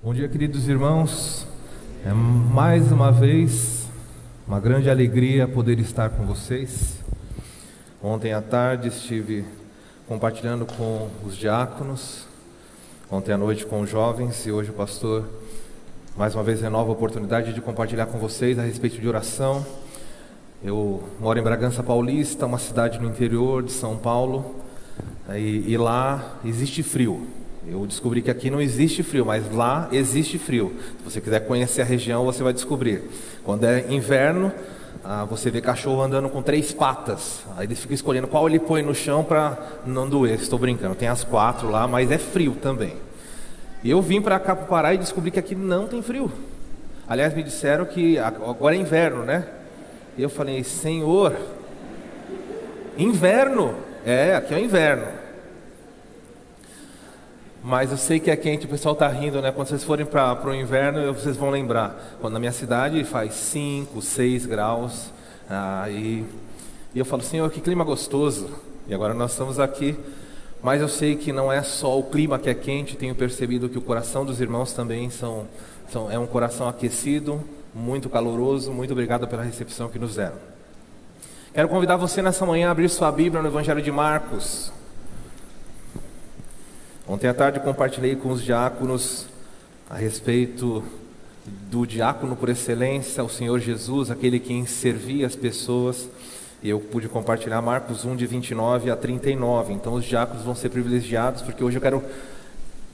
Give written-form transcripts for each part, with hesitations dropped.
Bom dia, queridos irmãos. Mais uma vez, uma grande alegria poder estar com vocês. Ontem à tarde estive compartilhando com os diáconos, ontem à noite com os jovens, e hoje o pastor mais uma vez renova a oportunidade de compartilhar com vocês a respeito de oração. Eu moro em Bragança Paulista, uma cidade no interior de São Paulo, e lá existe frio. Eu descobri que aqui não existe frio, mas lá existe frio. Se você quiser conhecer a região, você vai descobrir. Quando é inverno, você vê cachorro andando com 3 patas. Aí eles ficam escolhendo qual ele põe no chão para não doer. Estou brincando, tem as 4 lá, mas é frio também. E eu vim para cá, para o Pará, e descobri que aqui não tem frio. Aliás, me disseram que agora é inverno, né? E eu falei, Senhor, inverno? Aqui é o inverno. Mas eu sei que é quente, o pessoal está rindo, né? Quando vocês forem para o inverno, vocês vão lembrar. Quando na minha cidade faz 5, 6 graus. E eu falo, Senhor, que clima gostoso. E agora nós estamos aqui. Mas eu sei que não é só o clima que é quente. Tenho percebido que o coração dos irmãos também é um coração aquecido, muito caloroso. Muito obrigado pela recepção que nos deram. Quero convidar você nessa manhã a abrir sua Bíblia no Evangelho de Marcos. Ontem à tarde compartilhei com os diáconos a respeito do diácono por excelência, o Senhor Jesus, aquele que servia as pessoas. E eu pude compartilhar Marcos 1, de 29 a 39. Então os diáconos vão ser privilegiados, porque hoje eu quero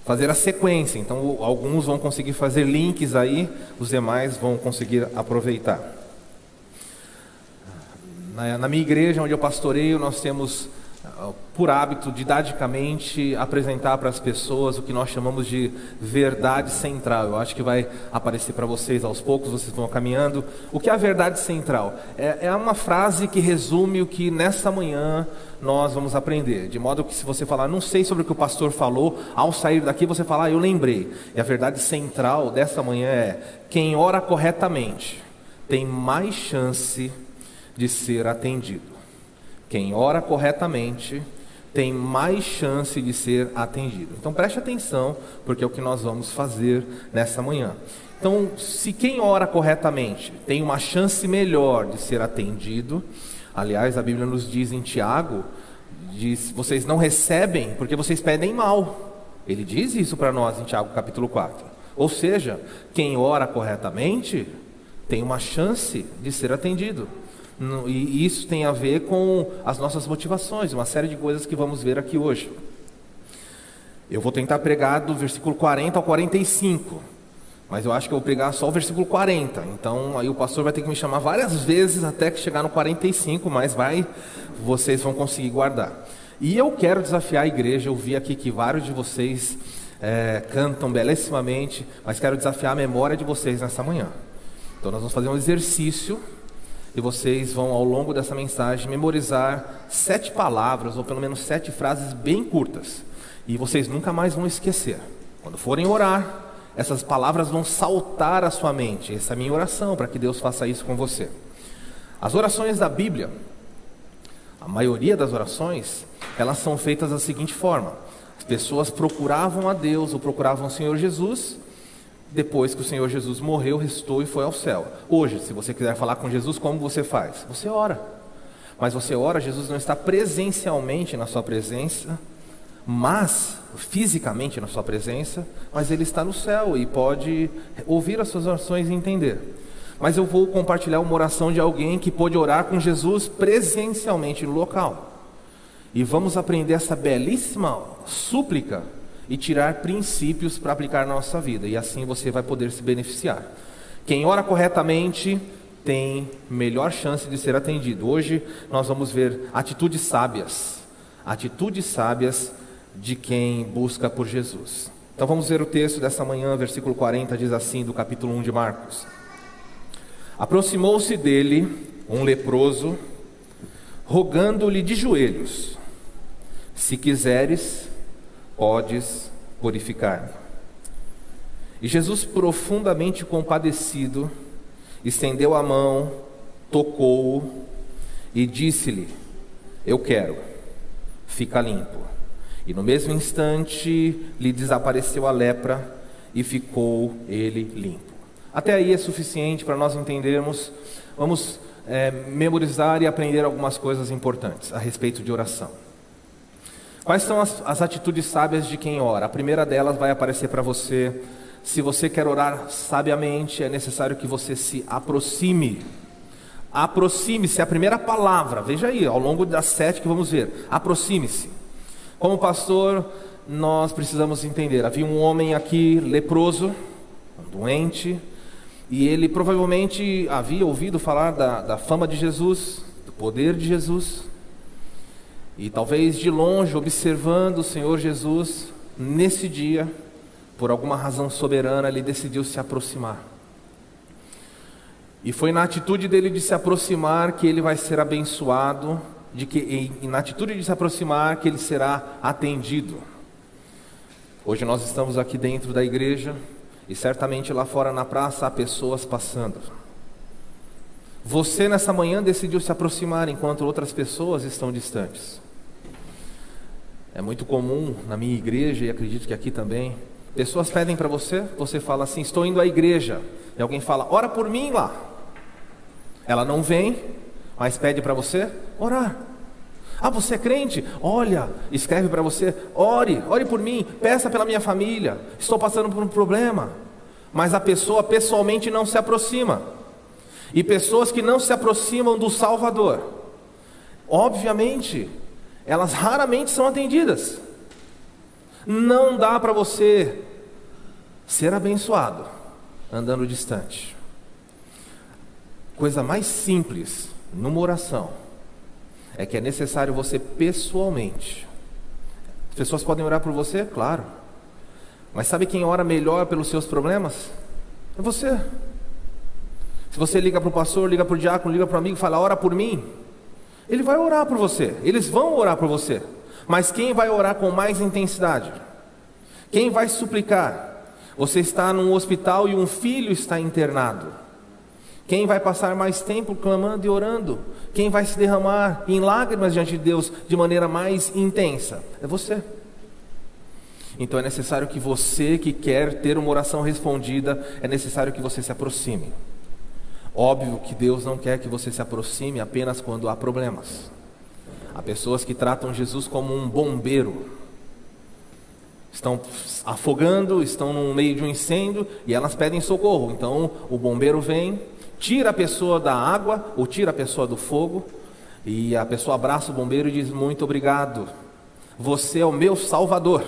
fazer a sequência. Então alguns vão conseguir fazer links aí, os demais vão conseguir aproveitar. Na minha igreja, onde eu pastoreio, nós temos por hábito, didaticamente, apresentar para as pessoas o que nós chamamos de verdade central. Eu acho que vai aparecer para vocês aos poucos, vocês vão caminhando. O que é a verdade central? É uma frase que resume o que nessa manhã nós vamos aprender. De modo que se você falar, não sei sobre o que o pastor falou, ao sair daqui você fala, eu lembrei. E a verdade central dessa manhã é: quem ora corretamente tem mais chance de ser atendido. Quem ora corretamente tem mais chance de ser atendido. Então preste atenção, porque é o que nós vamos fazer nessa manhã. Então, se quem ora corretamente tem uma chance melhor de ser atendido, aliás, a Bíblia nos diz em Tiago, vocês não recebem porque vocês pedem mal. Ele diz isso para nós em Tiago capítulo 4. Ou seja, quem ora corretamente tem uma chance de ser atendido. E isso tem a ver com as nossas motivações, uma série de coisas que vamos ver aqui hoje. Eu vou tentar pregar do versículo 40 ao 45, mas eu acho que eu vou pregar só o versículo 40. Então aí o pastor vai ter que me chamar várias vezes até que chegar no 45, mas vocês vão conseguir guardar. E eu quero desafiar a igreja. Eu vi aqui que vários de vocês cantam belíssimamente, mas quero desafiar a memória de vocês nessa manhã. Então nós vamos fazer um exercício. E vocês vão, ao longo dessa mensagem, memorizar 7 palavras, ou pelo menos 7 frases bem curtas. E vocês nunca mais vão esquecer. Quando forem orar, essas palavras vão saltar à sua mente. Essa é a minha oração, para que Deus faça isso com você. As orações da Bíblia, a maioria das orações, elas são feitas da seguinte forma: as pessoas procuravam a Deus, ou procuravam o Senhor Jesus, depois que o Senhor Jesus morreu, ressuscitou e foi ao céu. Hoje, se você quiser falar com Jesus, como você faz? Você ora. Mas você ora, Jesus não está presencialmente na sua presença, fisicamente na sua presença, mas Ele está no céu e pode ouvir as suas orações e entender. Mas eu vou compartilhar uma oração de alguém que pôde orar com Jesus presencialmente no local. E vamos aprender essa belíssima súplica e tirar princípios para aplicar na nossa vida, e assim você vai poder se beneficiar. Quem ora corretamente tem melhor chance de ser atendido. Hoje nós vamos ver atitudes sábias de quem busca por Jesus. Então vamos ver o texto dessa manhã. Versículo 40 diz assim, do capítulo 1 de Marcos: aproximou-se dele um leproso, rogando-lhe de joelhos: se quiseres, podes purificar-me. E Jesus, profundamente compadecido, estendeu a mão, tocou-o e disse-lhe: eu quero, fica limpo. E no mesmo instante lhe desapareceu a lepra, e ficou ele limpo. Até aí é suficiente para nós entendermos. Vamos memorizar e aprender algumas coisas importantes a respeito de oração. Quais são as atitudes sábias de quem ora? A primeira delas vai aparecer para você. Se você quer orar sabiamente, é necessário que você se aproxime. Aproxime-se, é a primeira palavra. Veja aí, ao longo das 7 que vamos ver. Aproxime-se. Como pastor, nós precisamos entender. Havia um homem aqui leproso, doente, e ele provavelmente havia ouvido falar da fama de Jesus, do poder de Jesus, e talvez de longe, observando o Senhor Jesus, nesse dia, por alguma razão soberana, ele decidiu se aproximar. E foi na atitude dele de se aproximar que ele vai ser abençoado, e na atitude de se aproximar que ele será atendido. Hoje nós estamos aqui dentro da igreja, e certamente lá fora na praça há pessoas passando. Você nessa manhã decidiu se aproximar enquanto outras pessoas estão distantes. É muito comum na minha igreja, e acredito que aqui também, pessoas pedem para você, você fala assim: estou indo à igreja, e alguém fala: ora por mim lá. Ela não vem, mas pede para você orar. Ah, você é crente? Olha, escreve para você: ore por mim, peça pela minha família, estou passando por um problema. Mas a pessoa pessoalmente não se aproxima. E pessoas que não se aproximam do Salvador, obviamente, elas raramente são atendidas. Não dá para você ser abençoado andando distante. Coisa mais simples numa oração é que é necessário você pessoalmente. As pessoas podem orar por você, claro, mas sabe quem ora melhor pelos seus problemas? É você. Se você liga para o pastor, liga para o diácono, liga para o amigo e fala: ora por mim, ele vai orar por você, eles vão orar por você. Mas quem vai orar com mais intensidade? Quem vai suplicar? Você está num hospital e um filho está internado. Quem vai passar mais tempo clamando e orando? Quem vai se derramar em lágrimas diante de Deus de maneira mais intensa? É você. Então é necessário que você que quer ter uma oração respondida, é necessário que você se aproxime. Óbvio que Deus não quer que você se aproxime apenas quando há problemas. Há pessoas que tratam Jesus como um bombeiro. Estão afogando, estão no meio de um incêndio e elas pedem socorro. Então o bombeiro vem, tira a pessoa da água ou tira a pessoa do fogo, e a pessoa abraça o bombeiro e diz: muito obrigado, você é o meu salvador.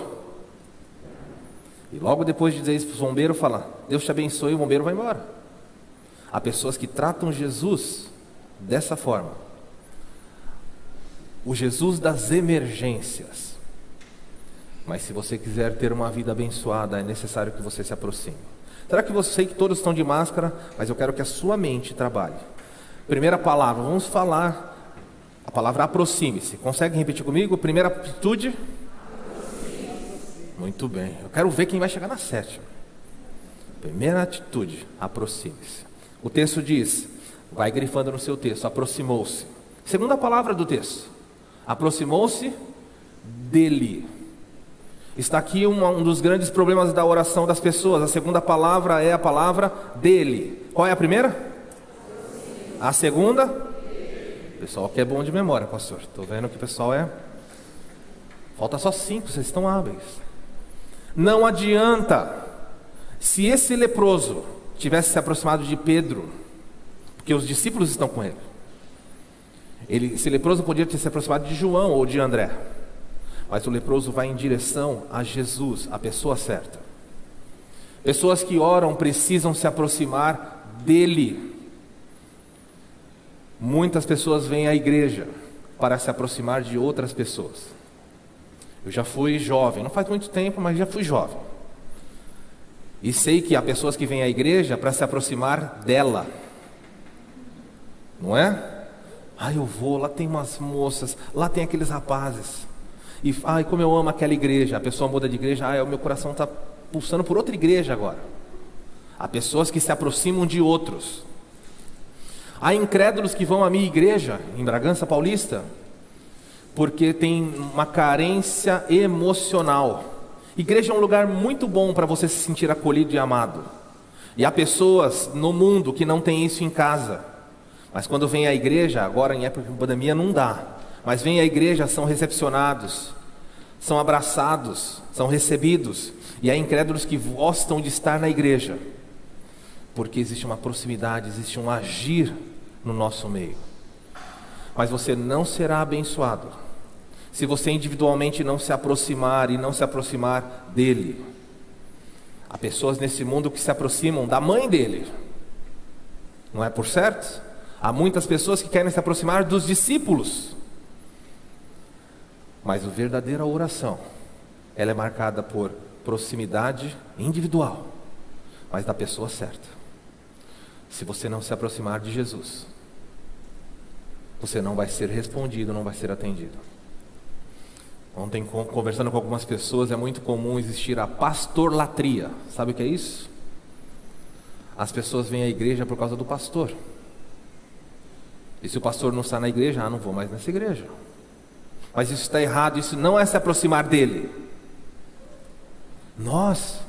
E logo depois de dizer isso para o bombeiro, fala: Deus te abençoe, e o bombeiro vai embora. Há pessoas que tratam Jesus dessa forma. O Jesus das emergências. Mas se você quiser ter uma vida abençoada, é necessário que você se aproxime. Será que você, sei que todos estão de máscara, mas eu quero que a sua mente trabalhe. Primeira palavra, vamos falar a palavra aproxime-se. Consegue repetir comigo? Primeira atitude? Muito bem, eu quero ver quem vai chegar na 7ª. Primeira atitude, aproxime-se. O texto diz, vai grifando no seu texto, aproximou-se. Segunda palavra do texto, aproximou-se dele. Está aqui um dos grandes problemas da oração das pessoas. A segunda palavra é a palavra dele. Qual é a primeira? A segunda? O pessoal que é bom de memória, pastor. Estou vendo que o pessoal é... Falta só 5, vocês estão hábeis. Não adianta. Se esse leproso tivesse se aproximado de Pedro, porque os discípulos estão com ele, esse leproso podia ter se aproximado de João ou de André, mas o leproso vai em direção a Jesus, a pessoa certa. Pessoas que oram precisam se aproximar dele. Muitas pessoas vêm à igreja para se aproximar de outras pessoas. Eu já fui jovem, não faz muito tempo, mas já fui jovem. E sei que há pessoas que vêm à igreja para se aproximar dela. Não é? Eu vou, lá tem umas moças, lá tem aqueles rapazes. E como eu amo aquela igreja. A pessoa muda de igreja, o meu coração está pulsando por outra igreja agora. Há pessoas que se aproximam de outros. Há incrédulos que vão à minha igreja, em Bragança Paulista, porque tem uma carência emocional. Igreja é um lugar muito bom para você se sentir acolhido e amado. E há pessoas no mundo que não têm isso em casa. Mas quando vem à igreja, agora em época de pandemia não dá. Mas vem à igreja, são recepcionados, são abraçados, são recebidos. E há incrédulos que gostam de estar na igreja. Porque existe uma proximidade, existe um agir no nosso meio. Mas você não será abençoado se você individualmente não se aproximar e não se aproximar dele. Há pessoas nesse mundo que se aproximam da mãe dele, não é por certo? Há muitas pessoas que querem se aproximar dos discípulos. Mas a verdadeira oração, ela é marcada por proximidade individual, mas da pessoa certa. Se você não se aproximar de Jesus, você não vai ser respondido, não vai ser atendido. Ontem, conversando com algumas pessoas, é muito comum existir a pastorlatria. Sabe o que é isso? As pessoas vêm à igreja por causa do pastor. E se o pastor não está na igreja, não vou mais nessa igreja. Mas isso está errado, isso não é se aproximar dele. Nós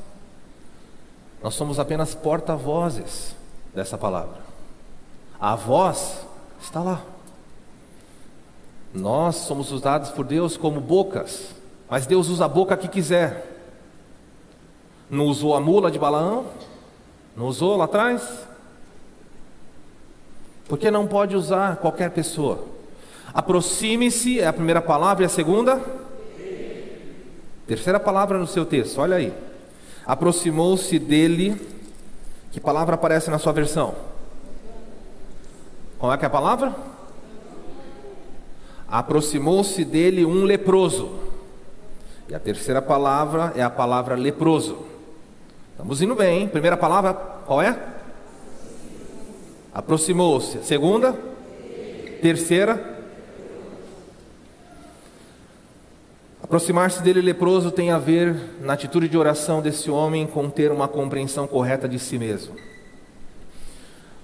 somos apenas porta-vozes dessa palavra. A voz está lá. Nós somos usados por Deus como bocas, mas Deus usa a boca que quiser. Não usou a mula de Balaão? Não usou lá atrás? Por que não pode usar qualquer pessoa? Aproxime-se é a primeira palavra, e a segunda? Terceira palavra no seu texto, olha aí. Aproximou-se dele. Que palavra aparece na sua versão? Qual é que é a palavra? Aproximou-se dele um leproso. E a terceira palavra é a palavra leproso. Estamos indo bem, hein? Primeira palavra, qual é? Aproximou-se. Segunda? Terceira? Aproximar-se dele leproso tem a ver, na atitude de oração desse homem, com ter uma compreensão correta de si mesmo.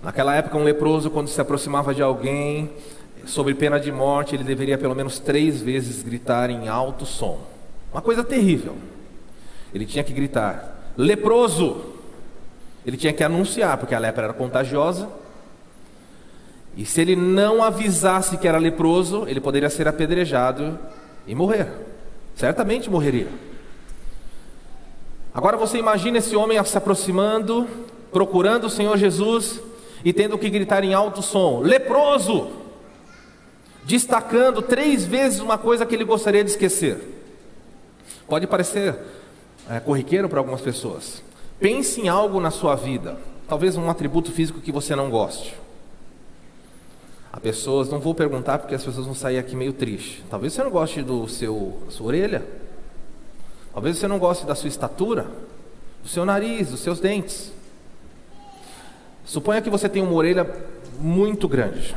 Naquela época, um leproso, quando se aproximava de alguém, sob pena de morte, ele deveria pelo menos 3 vezes gritar em alto som. Uma coisa terrível. Ele tinha que gritar, leproso! Ele tinha que anunciar, porque a lepra era contagiosa. E se ele não avisasse que era leproso, ele poderia ser apedrejado e morrer. Certamente morreria. Agora você imagina esse homem se aproximando, procurando o Senhor Jesus e tendo que gritar em alto som, leproso! Destacando 3 vezes uma coisa que ele gostaria de esquecer. Pode parecer corriqueiro para algumas pessoas. Pense em algo na sua vida, talvez um atributo físico que você não goste. Há pessoas, não vou perguntar porque as pessoas vão sair aqui meio tristes. Talvez você não goste da sua orelha. Talvez você não goste da sua estatura, do seu nariz, dos seus dentes. Suponha que você tem uma orelha muito grande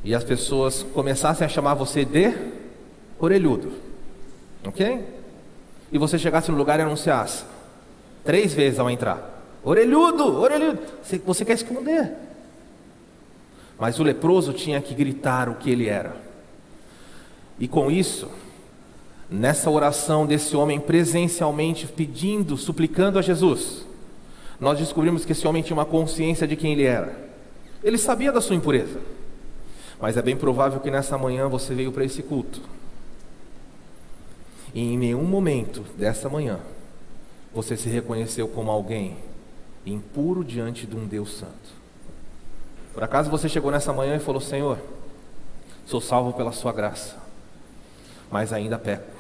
e as pessoas começassem a chamar você de orelhudo, ok? E você chegasse no lugar e anunciasse 3 vezes ao entrar, orelhudo, orelhudo. Você quer esconder. Mas o leproso tinha que gritar o que ele era. E com isso, nessa oração desse homem presencialmente pedindo, suplicando a Jesus, nós descobrimos que esse homem tinha uma consciência de quem ele era. Ele sabia da sua impureza. Mas é bem provável que nessa manhã você veio para esse culto e em nenhum momento dessa manhã você se reconheceu como alguém impuro diante de um Deus santo. Por acaso você chegou nessa manhã e falou, Senhor, sou salvo pela sua graça, mas ainda peco,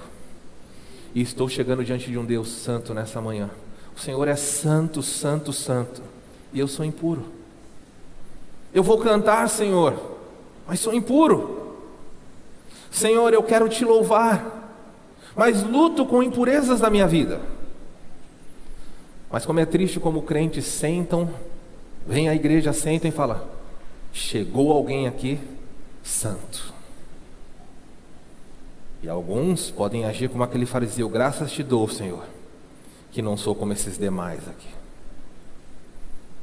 e estou chegando diante de um Deus santo nessa manhã. O Senhor é santo, santo, santo, e eu sou impuro. Eu vou cantar, Senhor, mas sou impuro. Senhor, eu quero te louvar, mas luto com impurezas da minha vida. Mas como é triste como crentes sentam, vem à igreja, sentam e falam, chegou alguém aqui santo. E alguns podem agir como aquele fariseu, graças te dou, Senhor, que não sou como esses demais aqui.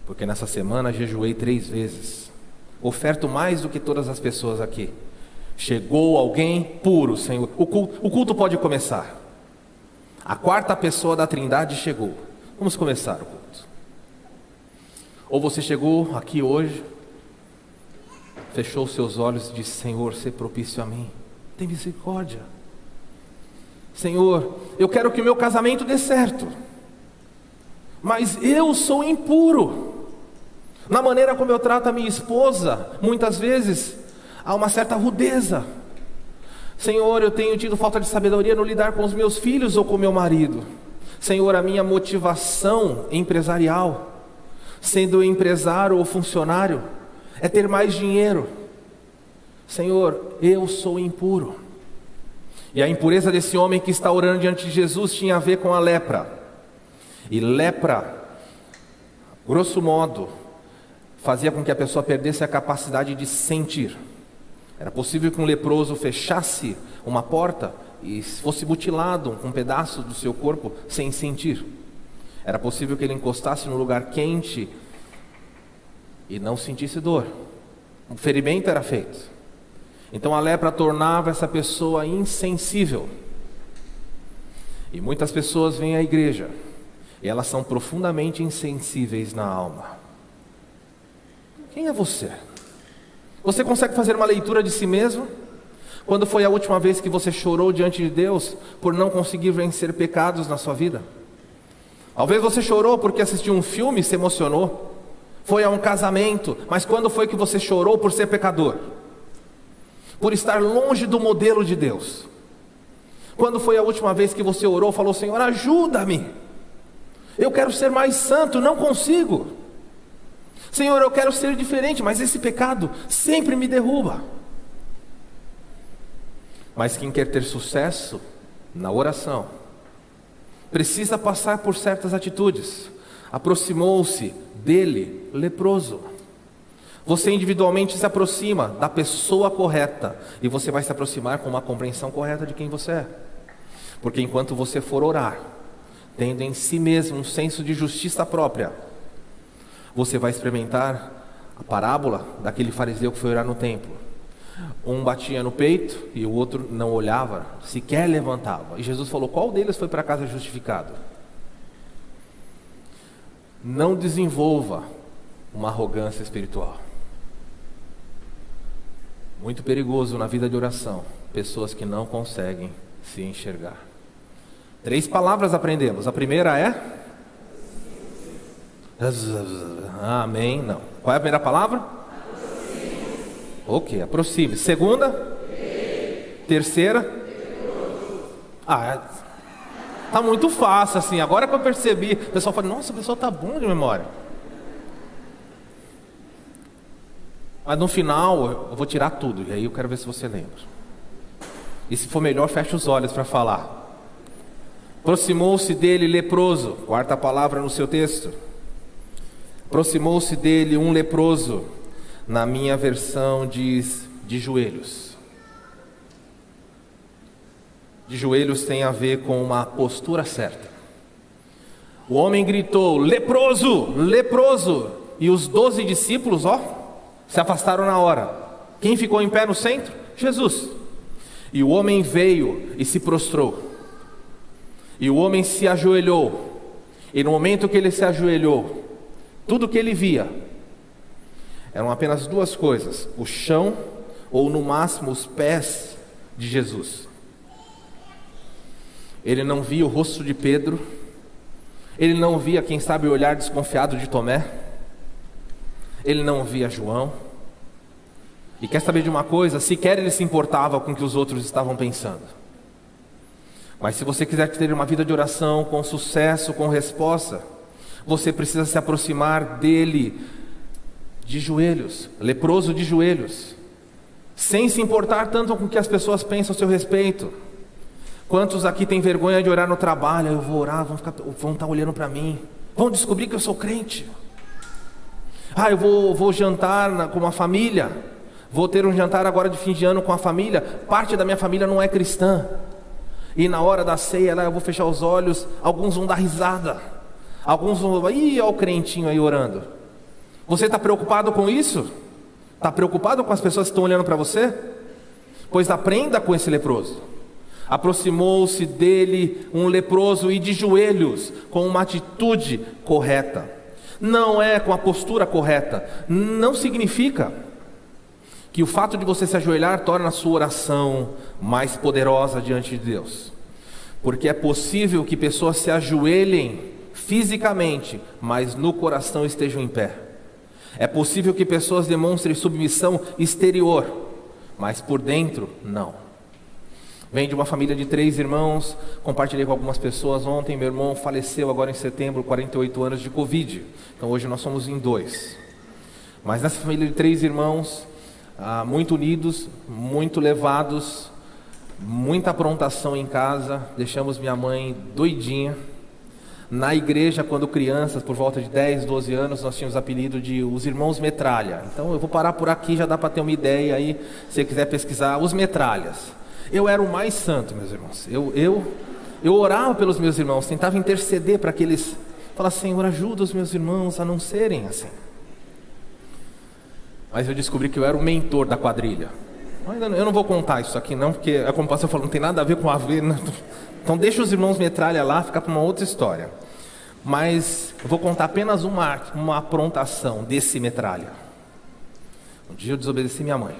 Porque nessa semana jejuei 3 vezes, oferto mais do que todas as pessoas aqui. Chegou alguém puro, Senhor. O culto pode começar. A quarta pessoa da Trindade chegou. Vamos começar o culto. Ou você chegou aqui hoje, fechou seus olhos e disse: Senhor, sê propício a mim, tem misericórdia. Senhor, eu quero que o meu casamento dê certo, mas eu sou impuro. Na maneira como eu trato a minha esposa, muitas vezes há uma certa rudeza. Senhor, eu tenho tido falta de sabedoria no lidar com os meus filhos ou com meu marido. Senhor, a minha motivação empresarial, sendo empresário ou funcionário, é ter mais dinheiro. Senhor, eu sou impuro. E a impureza desse homem que está orando diante de Jesus tinha a ver com a lepra. E lepra, grosso modo, fazia com que a pessoa perdesse a capacidade de sentir. Era possível que um leproso fechasse uma porta e fosse mutilado um pedaço do seu corpo sem sentir. Era possível que ele encostasse num lugar quente e não sentisse dor. Um ferimento era feito. Então a lepra tornava essa pessoa insensível. E muitas pessoas vêm à igreja e elas são profundamente insensíveis na alma. Quem é você? Você consegue fazer uma leitura de si mesmo? Quando foi a última vez que você chorou diante de Deus por não conseguir vencer pecados na sua vida? Talvez você chorou porque assistiu um filme e se emocionou. Foi a um casamento, mas quando foi que você chorou por ser pecador? Por estar longe do modelo de Deus? Quando foi a última vez que você orou e falou: Senhor, ajuda-me, eu quero ser mais santo, não consigo. Senhor, eu quero ser diferente, mas esse pecado sempre me derruba. Mas quem quer ter sucesso na oração precisa passar por certas atitudes. Aproximou-se dele leproso. Você individualmente se aproxima da pessoa correta, e você vai se aproximar com uma compreensão correta de quem você é. Porque enquanto você for orar, tendo em si mesmo um senso de justiça própria, você vai experimentar a parábola daquele fariseu que foi orar no templo. Um batia no peito e o outro não olhava, sequer levantava. E Jesus falou: qual deles foi para casa justificado? Não desenvolva uma arrogância espiritual. Muito perigoso na vida de oração, pessoas que não conseguem se enxergar. 3 palavras aprendemos. A primeira é... Amém, não. Qual é a primeira palavra? Ok, aproxime. Segunda? Terceira? Tá muito fácil assim. Agora que eu percebi, o pessoal fala: nossa, a pessoa tá bom de memória. Mas no final eu vou tirar tudo, e aí eu quero ver se você lembra. E se for melhor, feche os olhos para falar. Aproximou-se dele leproso. Quarta palavra no seu texto. Aproximou-se dele um leproso. Na minha versão diz de joelhos. De joelhos tem a ver com uma postura certa. O homem gritou: leproso, leproso. E os 12 discípulos, se afastaram na hora. Quem ficou em pé no centro? Jesus. E o homem veio e se prostrou. E o homem se ajoelhou. E no momento que ele se ajoelhou, tudo que ele via eram apenas 2 coisas: o chão, ou no máximo os pés de Jesus. Ele não via o rosto de Pedro. Ele não via, quem sabe, o olhar desconfiado de Tomé. Ele não via João. E quer saber de uma coisa? Sequer ele se importava com o que os outros estavam pensando. Mas se você quiser ter uma vida de oração com sucesso, com resposta, você precisa se aproximar dele de joelhos, leproso de joelhos, sem se importar tanto com o que as pessoas pensam a seu respeito. Quantos aqui têm vergonha de orar no trabalho? Eu vou orar, vão estar olhando para mim, vão descobrir que eu sou crente. Eu vou jantar com uma família, vou ter um jantar agora de fim de ano com a família, parte da minha família não é cristã, e na hora da ceia eu vou fechar os olhos, alguns vão dar risada, alguns vão: olha o crentinho aí orando. Você está preocupado com isso? Está preocupado com as pessoas que estão olhando para você? Pois aprenda com esse leproso. Aproximou-se dele um leproso e de joelhos, com uma atitude correta. Não é com a postura correta. Não significa que o fato de você se ajoelhar torna a sua oração mais poderosa diante de Deus. Porque é possível que pessoas se ajoelhem fisicamente, mas no coração estejam em pé. É possível que pessoas demonstrem submissão exterior, mas por dentro, não. Venho de uma família de 3 irmãos, compartilhei com algumas pessoas ontem. Meu irmão faleceu agora em setembro, 48 anos de Covid. Então hoje nós somos em 2. Mas nessa família de 3 irmãos, muito unidos, muito levados, muita aprontação em casa. Deixamos minha mãe doidinha. Na igreja, quando crianças, por volta de 10, 12 anos, nós tínhamos o apelido de os irmãos metralha. Então eu vou parar por aqui, já dá para ter uma ideia aí, se você quiser pesquisar, os metralhas. Eu era o mais santo, meus irmãos. Eu orava pelos meus irmãos, tentava interceder para que eles falassem: Senhor, ajuda os meus irmãos a não serem assim. Mas eu descobri que eu era o mentor da quadrilha. Eu não vou contar isso aqui não, porque como o pastor falou, não tem nada a ver com a ver. Então deixa os irmãos metralha lá, ficar para uma outra história. Mas eu vou contar apenas uma aprontação desse metralha. Um dia eu desobedeci minha mãe.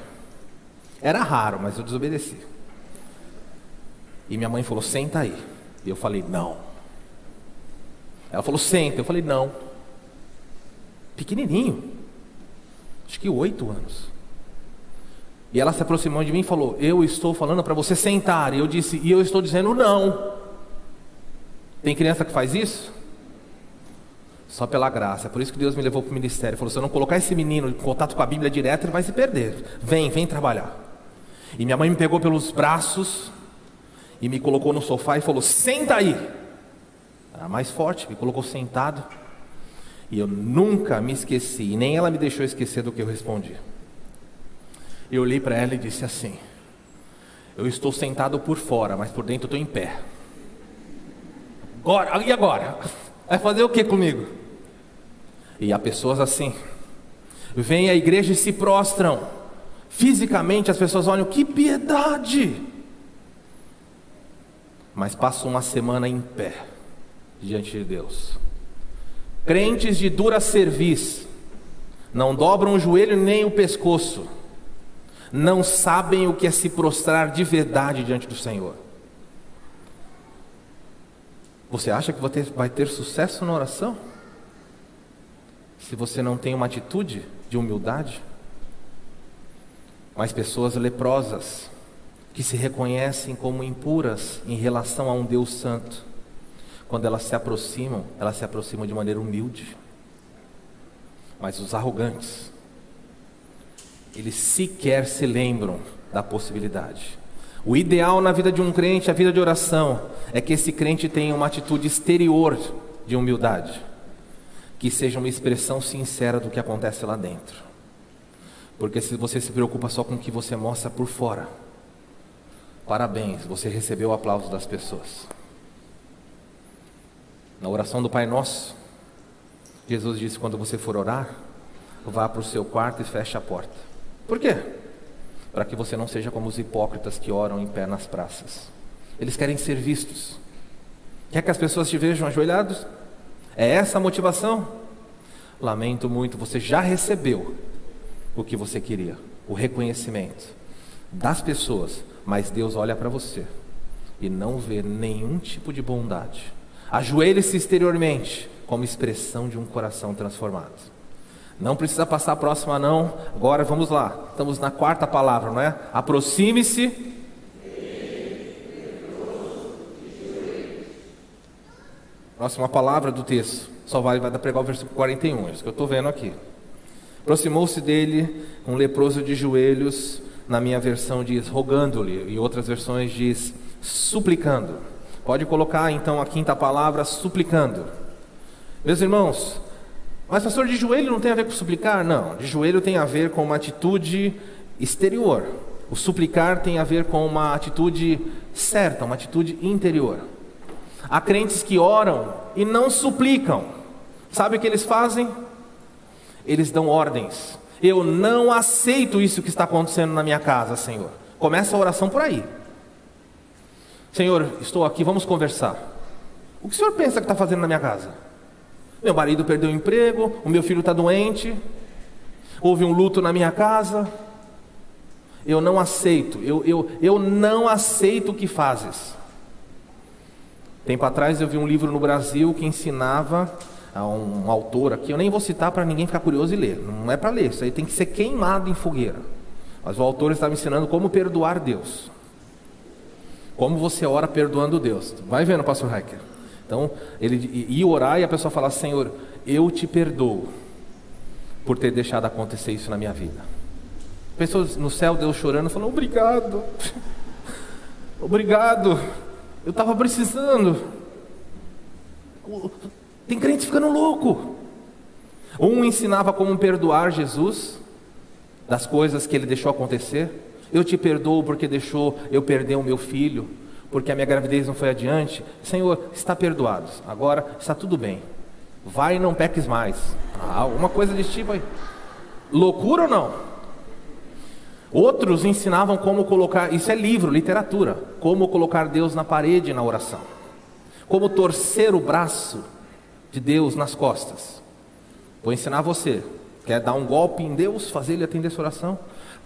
Era raro, mas eu desobedeci. E minha mãe falou: senta aí. E eu falei: não. Ela falou: senta. Eu falei: não. Pequenininho, acho que 8 anos. E ela se aproximou de mim e falou: eu estou falando para você sentar. E eu disse: e eu estou dizendo não. Tem criança que faz isso? Só pela graça. É por isso que Deus me levou para o ministério. Ele falou: se eu não colocar esse menino em contato com a Bíblia direto, ele vai se perder. Vem trabalhar. E minha mãe me pegou pelos braços e me colocou no sofá e falou: senta aí. Era mais forte, me colocou sentado. E eu nunca me esqueci, e nem ela me deixou esquecer do que eu respondi. Eu olhei para ela e disse assim: eu estou sentado por fora, mas por dentro eu estou em pé. E agora? Vai fazer o que comigo? E há pessoas assim, vêm à igreja e se prostram. Fisicamente as pessoas olham: que piedade! Mas passam uma semana em pé diante de Deus. Crentes de dura cerviz, não dobram o joelho nem o pescoço, não sabem o que é se prostrar de verdade diante do Senhor. Você acha que vai ter sucesso na oração? Se você não tem uma atitude de humildade? Mas pessoas leprosas, que se reconhecem como impuras em relação a um Deus santo, quando elas se aproximam de maneira humilde. Mas os arrogantes, eles sequer se lembram da possibilidade. O ideal na vida de um crente, a vida de oração, é que esse crente tenha uma atitude exterior de humildade, que seja uma expressão sincera do que acontece lá dentro. Porque se você se preocupa só com o que você mostra por fora, parabéns, você recebeu o aplauso das pessoas. Na oração do Pai Nosso, Jesus disse: quando você for orar, vá para o seu quarto e feche a porta. Por quê? Para que você não seja como os hipócritas que oram em pé nas praças. Eles querem ser vistos. Quer que as pessoas te vejam ajoelhados? É essa a motivação? Lamento muito, você já recebeu o que você queria, o reconhecimento das pessoas, mas Deus olha para você e não vê nenhum tipo de bondade. Ajoelhe-se exteriormente como expressão de um coração transformado. Não precisa passar a próxima não. Agora vamos lá, estamos na 4ª palavra, não é? Aproxime-se. Próxima palavra do texto. Só vai pregar o versículo 41, é isso que eu estou vendo aqui. Aproximou-se dele um leproso de joelhos. Na minha versão diz rogando-lhe, e outras versões diz suplicando. Pode colocar então a 5ª palavra, suplicando. Meus irmãos, mas pastor, de joelho não tem a ver com suplicar? Não, de joelho tem a ver com uma atitude exterior. O suplicar tem a ver com uma atitude certa, uma atitude interior. Há crentes que oram e não suplicam. Sabe o que eles fazem? Eles dão ordens. Eu não aceito isso que está acontecendo na minha casa, Senhor. Começa a oração por aí. Senhor, estou aqui, vamos conversar. O que o senhor pensa que está fazendo na minha casa? Meu marido perdeu o emprego, o meu filho está doente, houve um luto na minha casa. Eu não aceito, eu não aceito o que fazes. Tempo atrás eu vi um livro no Brasil que ensinava a um autor aqui, eu nem vou citar para ninguém ficar curioso e ler, não é para ler, isso aí tem que ser queimado em fogueira. Mas o autor estava ensinando como perdoar Deus. Como você ora perdoando Deus. Vai vendo, pastor Heiker. Então, ele ia orar e a pessoa falava: Senhor, eu te perdoo por ter deixado acontecer isso na minha vida. Pessoas no céu, Deus chorando, falando: obrigado, obrigado, eu estava precisando. Tem crente ficando louco. Um ensinava como perdoar Jesus das coisas que ele deixou acontecer. Eu te perdoo porque deixou eu perder o meu filho, porque a minha gravidez não foi adiante. Senhor, está perdoado, agora está tudo bem, vai e não peques mais. Alguma coisa desse tipo aí. Loucura ou não? Outros ensinavam como colocar, isso é livro, literatura, como colocar Deus na parede na oração, como torcer o braço de Deus nas costas. Vou ensinar você. Quer dar um golpe em Deus, fazer Ele atender sua oração?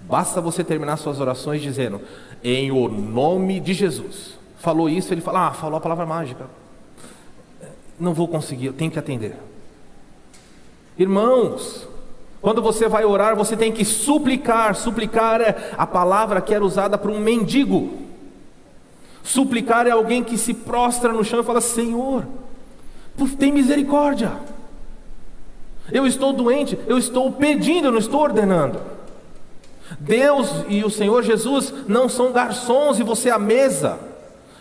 Basta você terminar suas orações dizendo: em o nome de Jesus. Falou isso, ele fala: falou a palavra mágica. Não vou conseguir, eu tenho que atender. Irmãos, quando você vai orar, você tem que suplicar. Suplicar é a palavra que era usada para um mendigo. Suplicar é alguém que se prostra no chão e fala: Senhor, tem misericórdia. Eu estou doente, eu estou pedindo, eu não estou ordenando. Deus e o Senhor Jesus não são garçons e você à mesa.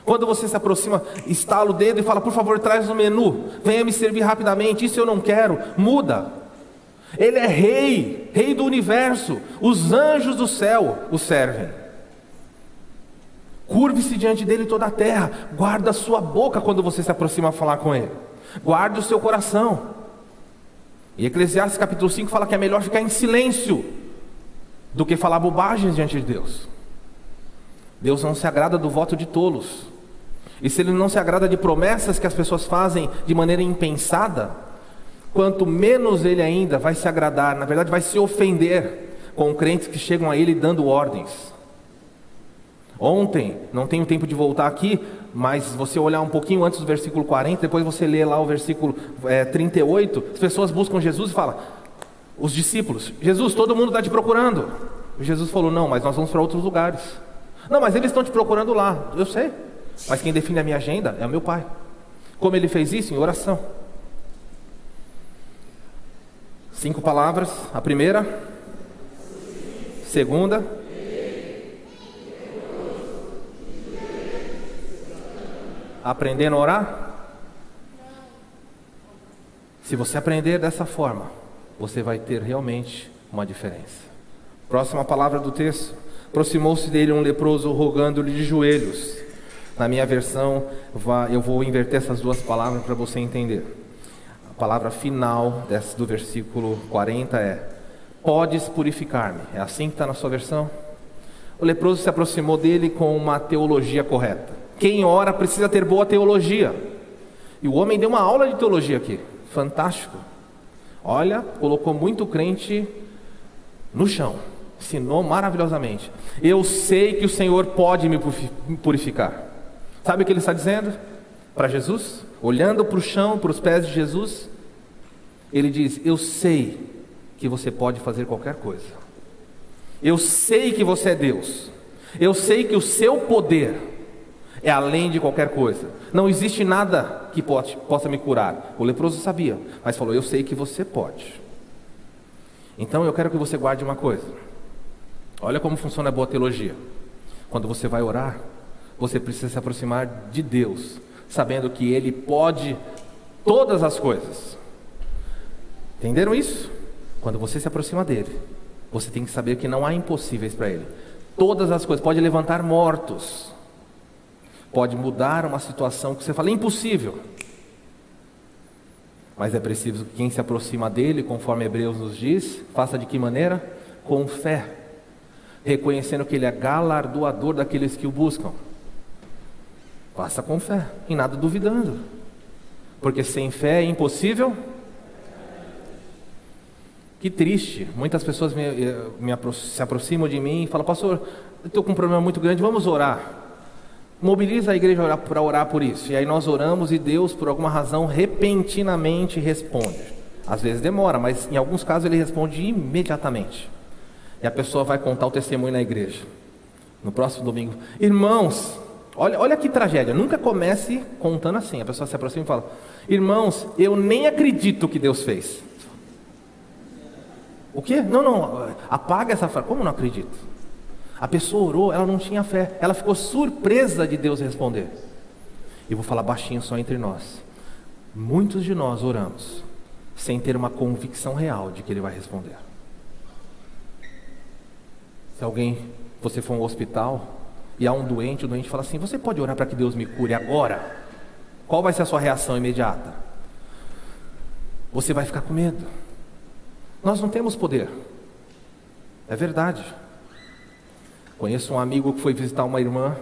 Quando você se aproxima, estala o dedo e fala: por favor, traz o menu, venha me servir rapidamente, isso eu não quero, muda. Ele é rei, rei do universo, os anjos do céu o servem. Curve-se diante dele toda a terra. Guarda a sua boca quando você se aproxima a falar com ele. Guarde o seu coração. E Eclesiastes capítulo 5 fala que é melhor ficar em silêncio do que falar bobagens diante de Deus. Deus não se agrada do voto de tolos. E se Ele não se agrada de promessas que as pessoas fazem de maneira impensada, quanto menos Ele ainda vai se agradar, na verdade vai se ofender com crentes que chegam a Ele dando ordens. Ontem, não tenho tempo de voltar aqui, mas você olhar um pouquinho antes do versículo 40, depois você lê lá o versículo 38, as pessoas buscam Jesus e falam, os discípulos: Jesus, todo mundo está te procurando. Jesus falou: não, mas nós vamos para outros lugares. Não, mas eles estão te procurando lá. Eu sei, mas quem define a minha agenda é o meu Pai. Como Ele fez isso? Em oração. 5 palavras. A primeira, segunda, aprendendo a orar. Se você aprender dessa forma, você vai ter realmente uma diferença. Próxima palavra do texto: aproximou-se dele um leproso, rogando-lhe de joelhos. Na minha versão, eu vou inverter essas duas palavras para você entender. A palavra final do versículo 40 é: podes purificar-me. É assim que está na sua versão? O leproso se aproximou dele com uma teologia correta. Quem ora precisa ter boa teologia. E o homem deu uma aula de teologia aqui. Fantástico. Olha, colocou muito crente no chão. Ensinou maravilhosamente. Eu sei que o Senhor pode me purificar. Sabe o que ele está dizendo para Jesus? Olhando para o chão, para os pés de Jesus, ele diz: eu sei que você pode fazer qualquer coisa. Eu sei que você é Deus. Eu sei que o seu poder é além de qualquer coisa. Não existe nada que possa me curar. O leproso sabia, mas falou: eu sei que você pode. Então eu quero que você guarde uma coisa. Olha como funciona a boa teologia. Quando você vai orar, você precisa se aproximar de Deus, sabendo que Ele pode todas as coisas. Entenderam isso? Quando você se aproxima dEle, você tem que saber que não há impossíveis para Ele. Todas as coisas. Pode levantar mortos, pode mudar uma situação que você fala: é impossível. Mas é preciso que quem se aproxima dEle, conforme Hebreus nos diz, faça de que maneira? Com fé, reconhecendo que Ele é galardoador daqueles que o buscam. Faça com fé, em nada duvidando. Porque sem fé é impossível. Que triste, muitas pessoas se aproximam de mim e falam: pastor, eu estou com um problema muito grande, vamos orar. Mobiliza a igreja para orar por isso. E aí nós oramos e Deus, por alguma razão, repentinamente responde. Às vezes demora, mas em alguns casos Ele responde imediatamente. E a pessoa vai contar o testemunho na igreja. No próximo domingo: irmãos, olha que tragédia, nunca comece contando assim. A pessoa se aproxima e fala: irmãos, eu nem acredito que Deus fez. O quê? Não, apaga essa frase. Como não acredito? A pessoa orou, ela não tinha fé, ela ficou surpresa de Deus responder. E vou falar baixinho só entre nós. Muitos de nós oramos sem ter uma convicção real de que Ele vai responder. Se você for a um hospital e há um doente, o doente fala assim: você pode orar para que Deus me cure agora? Qual vai ser a sua reação imediata? Você vai ficar com medo. Nós não temos poder. É verdade. Conheço um amigo que foi visitar uma irmã.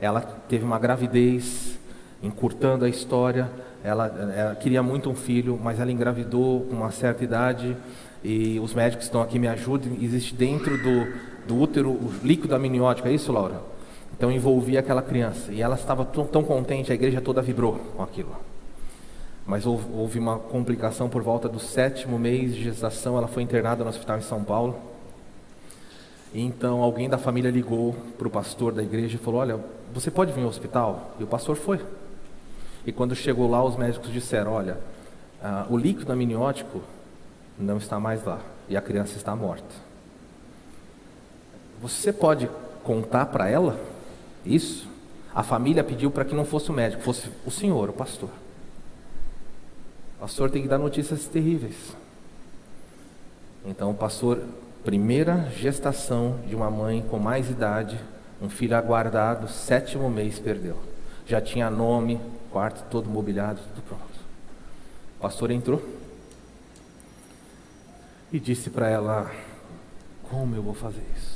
Ela teve uma gravidez, encurtando a história. Ela queria muito um filho, mas ela engravidou com uma certa idade. E os médicos estão aqui, me ajudem. Existe dentro do útero o líquido amniótico, é isso, Laura? Então envolvia aquela criança. E ela estava tão contente, a igreja toda vibrou com aquilo. Mas houve uma complicação por volta do 7º mês de gestação. Ela foi internada no hospital em São Paulo. E então alguém da família ligou para o pastor da igreja e falou: olha, você pode vir ao hospital? E o pastor foi. E quando chegou lá, os médicos disseram: olha, o líquido amniótico não está mais lá e a criança está morta. Você pode contar para ela isso? A família pediu para que não fosse o médico, fosse o senhor, o pastor. O pastor tem que dar notícias terríveis. Então o pastor, primeira gestação de uma mãe com mais idade, um filho aguardado, 7º mês, perdeu. Já tinha nome, quarto todo mobiliado, tudo pronto. O pastor entrou e disse para ela: como eu vou fazer isso?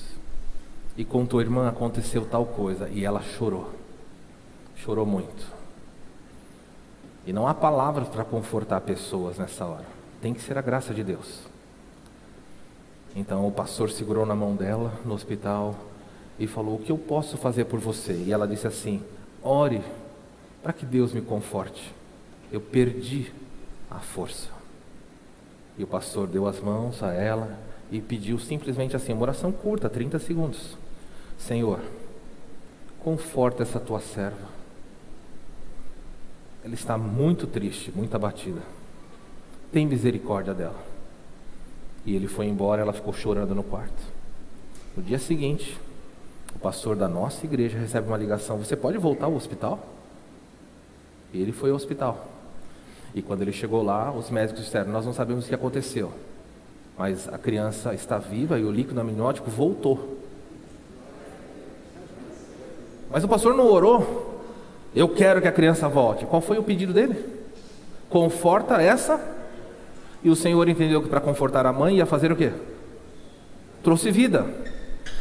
E contou: irmã, aconteceu tal coisa. E ela chorou. Chorou muito. E não há palavras para confortar pessoas nessa hora. Tem que ser a graça de Deus. Então o pastor segurou na mão dela no hospital e falou: o que eu posso fazer por você? E ela disse assim: ore para que Deus me conforte. Eu perdi a força. E o pastor deu as mãos a ela e pediu simplesmente assim, uma oração curta, 30 segundos: Senhor, conforta essa tua serva. Ela está muito triste, muito abatida. Tem misericórdia dela. E ele foi embora, ela ficou chorando no quarto. No dia seguinte, o pastor da nossa igreja recebe uma ligação: você pode voltar ao hospital? E ele foi ao hospital. E quando ele chegou lá, os médicos disseram: nós não sabemos o que aconteceu, mas a criança está viva e o líquido amniótico voltou. Mas o pastor não orou: eu quero que a criança volte. Qual foi o pedido dele? Conforta essa. E o Senhor entendeu que para confortar a mãe ia fazer o quê? Trouxe vida.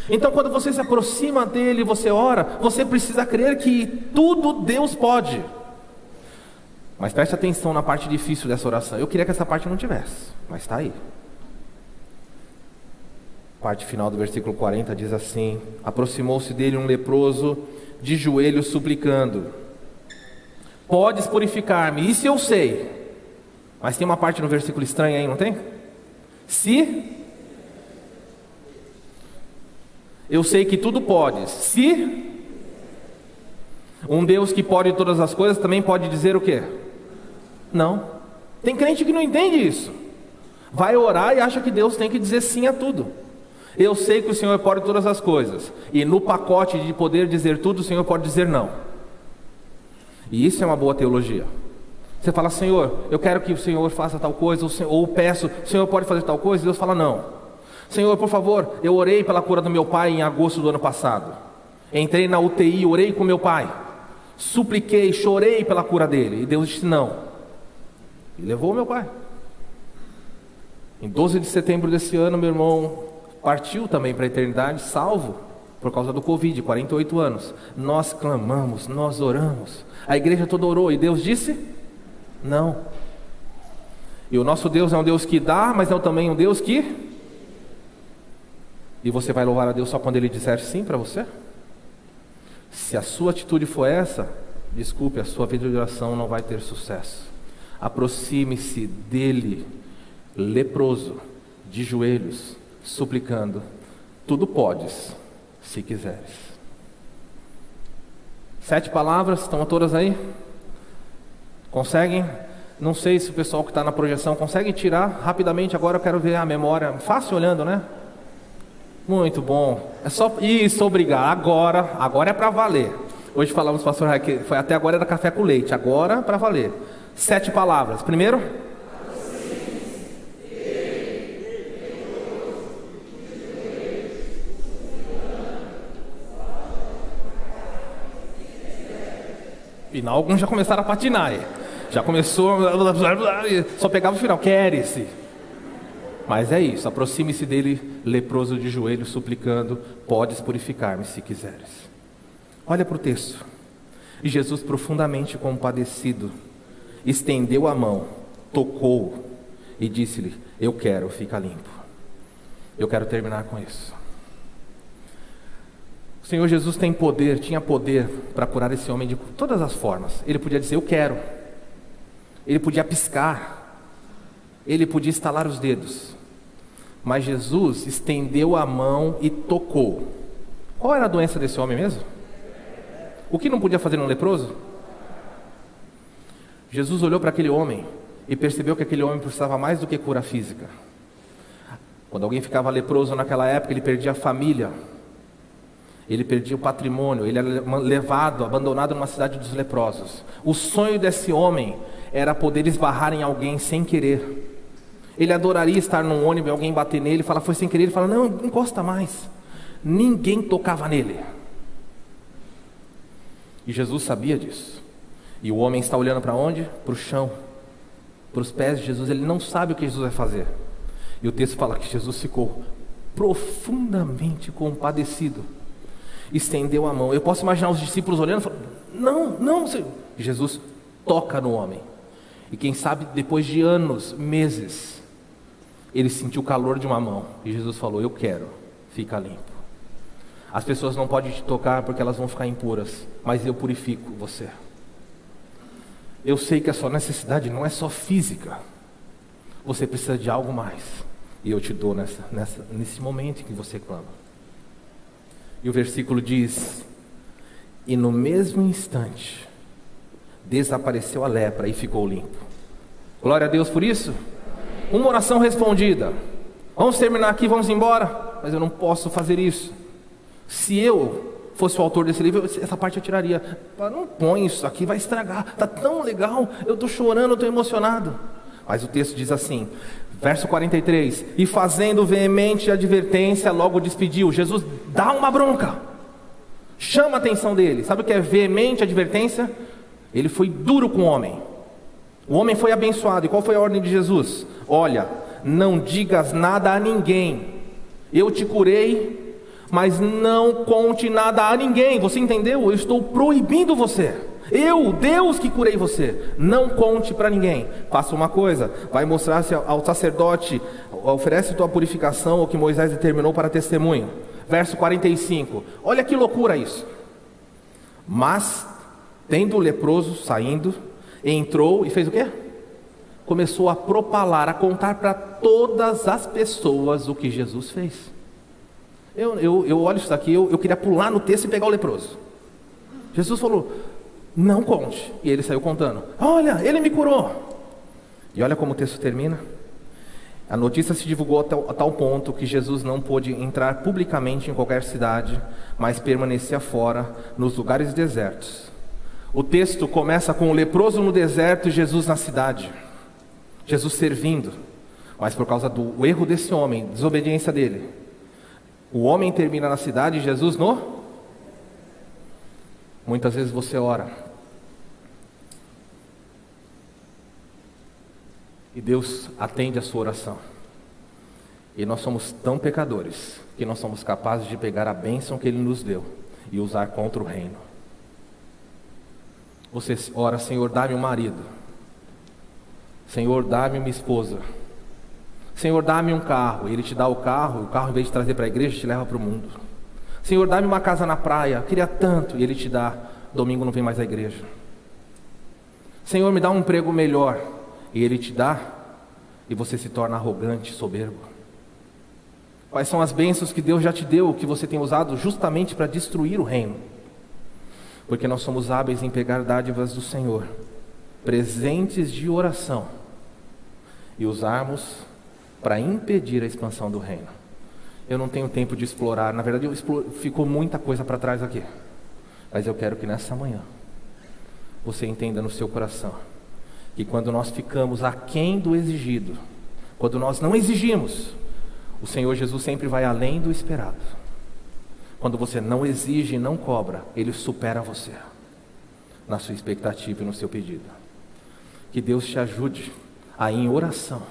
Então quando você se aproxima dele, você ora, você precisa crer que tudo Deus pode. Mas preste atenção na parte difícil dessa oração. Eu queria que essa parte não tivesse, mas está aí. Parte final do versículo 40 diz assim: aproximou-se dele um leproso, de joelhos suplicando: podes purificar-me. Isso eu sei. Mas tem uma parte no versículo estranha aí, não tem? Se eu sei que tudo podes. Se um Deus que pode todas as coisas também pode dizer o quê? Não. Tem crente que não entende isso. Vai orar e acha que Deus tem que dizer sim a tudo. Eu sei que o Senhor pode todas as coisas, e no pacote de poder dizer tudo, o Senhor pode dizer não. E isso é uma boa teologia. Você fala: Senhor, eu quero que o Senhor faça tal coisa, ou peço: o Senhor pode fazer tal coisa? E Deus fala: não. Senhor, por favor, eu orei pela cura do meu pai em agosto do ano passado. Entrei na UTI, orei com meu pai, supliquei, chorei pela cura dele, e Deus disse não. E levou meu pai. Em 12 de setembro desse ano, meu irmão partiu também para a eternidade, salvo. por causa do Covid, 48 anos. Nós clamamos, nós oramos. A igreja toda orou e Deus disse? Não. E o nosso Deus é um Deus que dá, mas é também um Deus que... E você vai louvar a Deus só quando Ele disser sim para você? Se a sua atitude for essa, desculpe, a sua vida de oração não vai ter sucesso. Aproxime-se dEle, leproso, de joelhos, suplicando: tudo podes, se quiseres. 7 palavras, estão todas aí? Conseguem? Não sei se o pessoal que está na projeção consegue tirar rapidamente. Agora eu quero ver a memória. Fácil olhando, né? Muito bom. É só isso, obrigado. Agora é para valer. Hoje falamos, pastor Raquel, foi até agora era café com leite. Agora para valer. 7 palavras. Primeiro? Final, alguns já começaram a patinar. Já começou, só pegava o final. Quer-se. Mas é isso, aproxime-se dele, leproso de joelhos, suplicando: podes purificar-me se quiseres. Olha para o texto. E Jesus, profundamente compadecido, estendeu a mão, tocou e disse-lhe: eu quero, fica limpo. Eu quero terminar com isso. O Senhor Jesus tinha poder para curar esse homem de todas as formas. Ele podia dizer: eu quero. Ele podia piscar. Ele podia estalar os dedos. Mas Jesus estendeu a mão e tocou. Qual era a doença desse homem mesmo? O que não podia fazer no leproso? Jesus olhou para aquele homem e percebeu que aquele homem precisava mais do que cura física. Quando alguém ficava leproso naquela época, ele perdia a família, ele perdia o patrimônio, ele era levado, abandonado numa cidade dos leprosos. O sonho desse homem era poder esbarrar em alguém sem querer. Ele adoraria estar num ônibus e alguém bater nele e falar: foi sem querer. Ele fala: não, encosta mais. Ninguém tocava nele. E Jesus sabia disso. E o homem está olhando para onde? Para o chão, para os pés de Jesus. Ele não sabe o que Jesus vai fazer. E o texto fala que Jesus ficou profundamente compadecido. Estendeu a mão. Eu posso imaginar os discípulos olhando e falando: não, Senhor. E Jesus toca no homem. E quem sabe depois de anos, meses, ele sentiu o calor de uma mão. E Jesus falou: eu quero, fica limpo. As pessoas não podem te tocar porque elas vão ficar impuras, mas eu purifico você. Eu sei que a sua necessidade não é só física. Você precisa de algo mais. E eu te dou nesse momento em que você clama. E o versículo diz: e no mesmo instante desapareceu a lepra e ficou limpo. Glória a Deus por isso. Uma oração respondida. Vamos terminar aqui, vamos embora. Mas eu não posso fazer isso. Se eu fosse o autor desse livro, essa parte eu tiraria. Não põe isso aqui, vai estragar. Está tão legal, eu estou chorando, eu estou emocionado. Mas o texto diz assim, verso 43: e fazendo veemente advertência, logo despediu. Jesus dá uma bronca, chama a atenção dele. Sabe o que é veemente advertência? Ele foi duro com o homem. O homem foi abençoado. E qual foi a ordem de Jesus? Olha, não digas nada a ninguém. Eu te curei, mas não conte nada a ninguém. Você entendeu? Eu estou proibindo você. Eu, Deus que curei você. Não conte para ninguém. Faça uma coisa, vai mostrar-se ao sacerdote, oferece tua purificação, o que Moisés determinou para testemunho. Verso 45. Olha que loucura isso. Mas tendo o leproso saindo, entrou e fez o quê? Começou a propalar, a contar para todas as pessoas o que Jesus fez. Eu olho isso daqui, eu queria pular no texto e pegar o leproso. Jesus falou: não conte. E ele saiu contando: olha, ele me curou. E olha como o texto termina. A notícia se divulgou a tal ponto que Jesus não pôde entrar publicamente em qualquer cidade, mas permanecia fora, nos lugares desertos. O texto começa com o leproso no deserto e Jesus na cidade. Jesus servindo. Mas por causa do erro desse homem, desobediência dele, o homem termina na cidade e Jesus no... Muitas vezes você ora e Deus atende a sua oração. E nós somos tão pecadores que nós somos capazes de pegar a bênção que Ele nos deu e usar contra o reino. Você ora: Senhor, dá-me um marido. Senhor, dá-me uma esposa. Senhor, dá-me um carro. Ele te dá o carro em vez de trazer para a igreja, te leva para o mundo. Senhor, dá-me uma casa na praia. Eu queria tanto. E Ele te dá. Domingo não vem mais à igreja. Senhor, me dá um emprego melhor. E Ele te dá. E você se torna arrogante, soberbo. Quais são as bênçãos que Deus já te deu, que você tem usado justamente para destruir o reino? Porque nós somos hábeis em pegar dádivas do Senhor, presentes de oração, e usarmos para impedir a expansão do reino. Eu não tenho tempo de explorar, na verdade ficou muita coisa para trás aqui, mas eu quero que nessa manhã você entenda no seu coração que quando nós ficamos aquém do exigido, quando nós não exigimos, o Senhor Jesus sempre vai além do esperado. Quando você não exige e não cobra, Ele supera você na sua expectativa e no seu pedido. Que Deus te ajude a, em oração,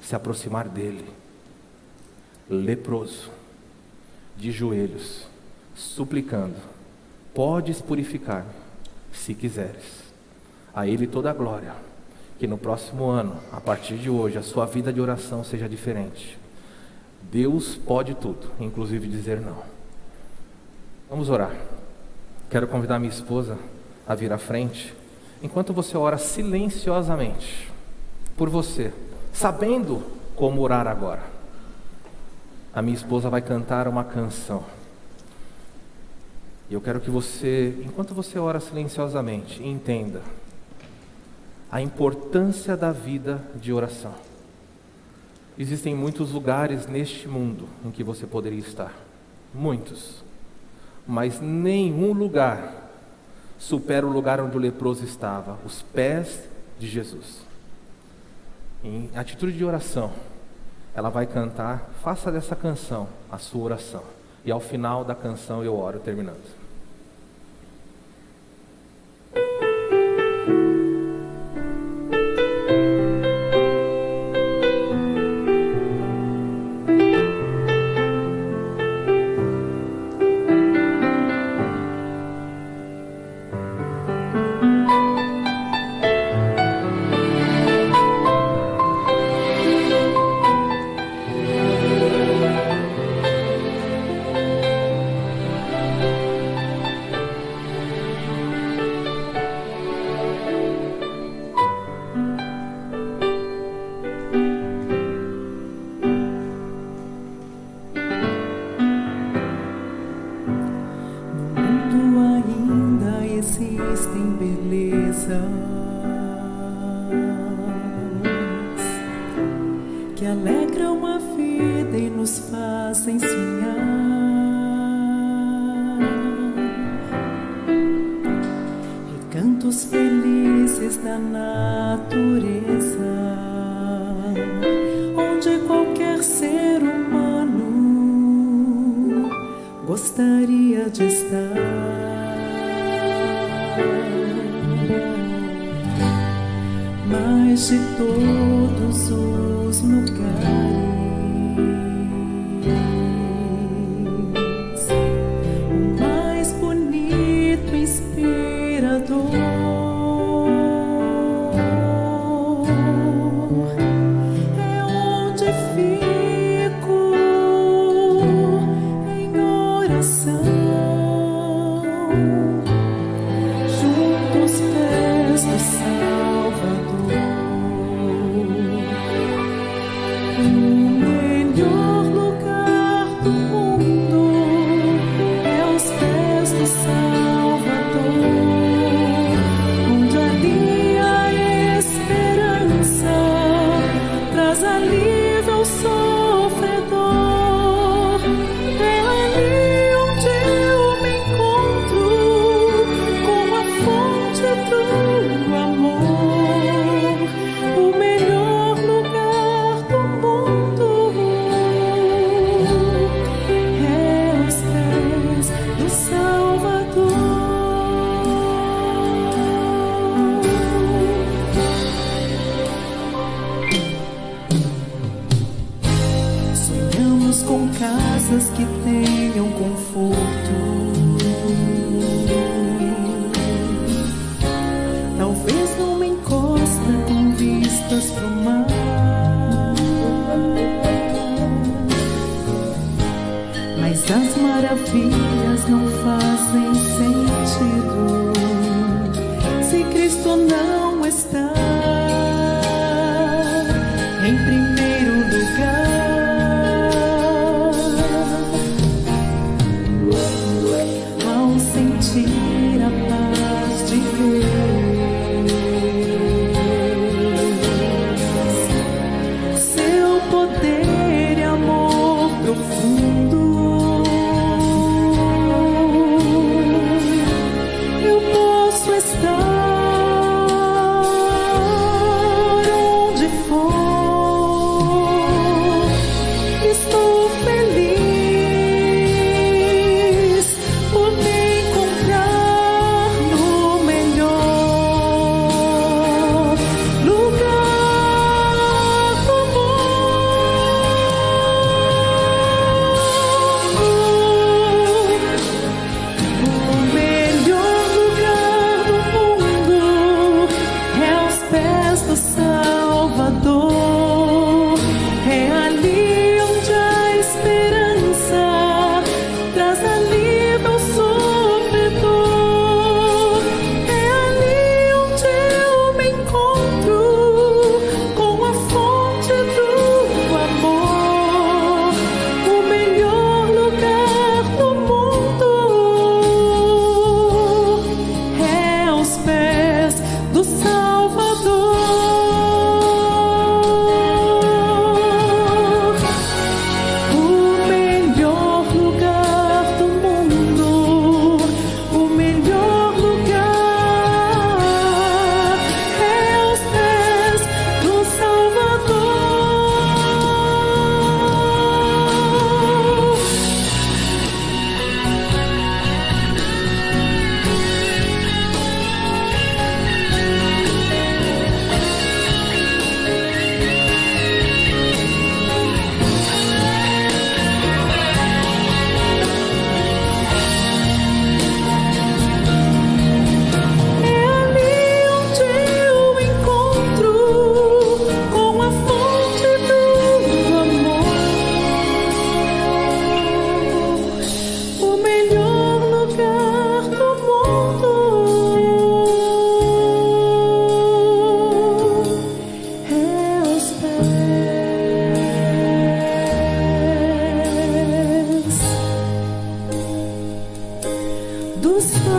se aproximar dEle, leproso, de joelhos, suplicando: podes purificar-me, se quiseres. A Ele toda a glória. Que no próximo ano, a partir de hoje, a sua vida de oração seja diferente. Deus pode tudo, inclusive dizer não. Vamos orar. Quero convidar minha esposa a vir à frente, enquanto você ora silenciosamente por você, sabendo como orar agora. A minha esposa vai cantar uma canção, e eu quero que você, enquanto você ora silenciosamente, entenda a importância da vida de oração. Existem muitos lugares neste mundo em que você poderia estar, muitos, mas nenhum lugar supera o lugar onde o leproso estava, os pés de Jesus. Em atitude de oração, ela vai cantar. Faça dessa canção a sua oração, e ao final da canção eu oro, terminando. Que alegram a vida e nos fazem sonhar. Recantos felizes da natureza, onde qualquer ser humano gostaria de estar. Mas de todos os lugares, o mais bonito, inspirador, é onde fico em oração, junto aos pés do Salvador. O melhor lugar do mundo é aos pés do Salvador, onde ali a esperança traz alívio ao sofredor. É ali onde eu me encontro com a fonte do amor. O melhor lugar do mundo é aos pés do Salvador. com casas que tenham conforto. Talvez numa encosta com vistas pro mar. Mas as maravilhas não fazem sentido se Cristo não está em primeiro lugar. Ao sentir a paz de Deus, seu poder e amor profundo, eu posso estar onde for. Estou feliz por me encontrar no melhor lugar do mundo. O melhor lugar do mundo é aos pés do Salvador. É ali onde a esperança traz alívio ao sofredor. É ali onde eu me encontro com a fonte do amor. O melhor lugar do mundo é aos pés do Salvador. O melhor lugar do mundo, o melhor lugar é aos pés do Salvador. É ali onde eu me encontro com a fonte do amor. O melhor lugar do mundo é aos pés do Salvador.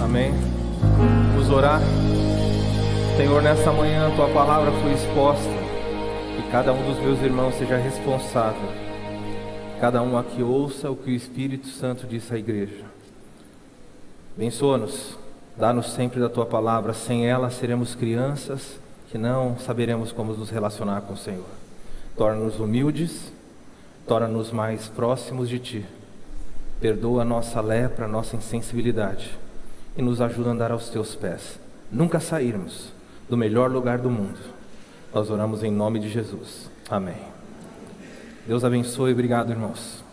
Amém. Vamos orar. Senhor, nessa manhã a tua palavra foi exposta, e cada um dos meus irmãos seja responsável. Cada um aqui ouça o que o Espírito Santo disse à igreja. Abençoa-nos, dá-nos sempre da tua palavra. Sem ela seremos crianças que não saberemos como nos relacionar com o Senhor. Torna-nos humildes, torna-nos mais próximos de ti. Perdoa a nossa lepra, a nossa insensibilidade, e nos ajuda a andar aos teus pés. Nunca sairmos do melhor lugar do mundo. Nós oramos em nome de Jesus. Amém. Deus abençoe. Obrigado, irmãos.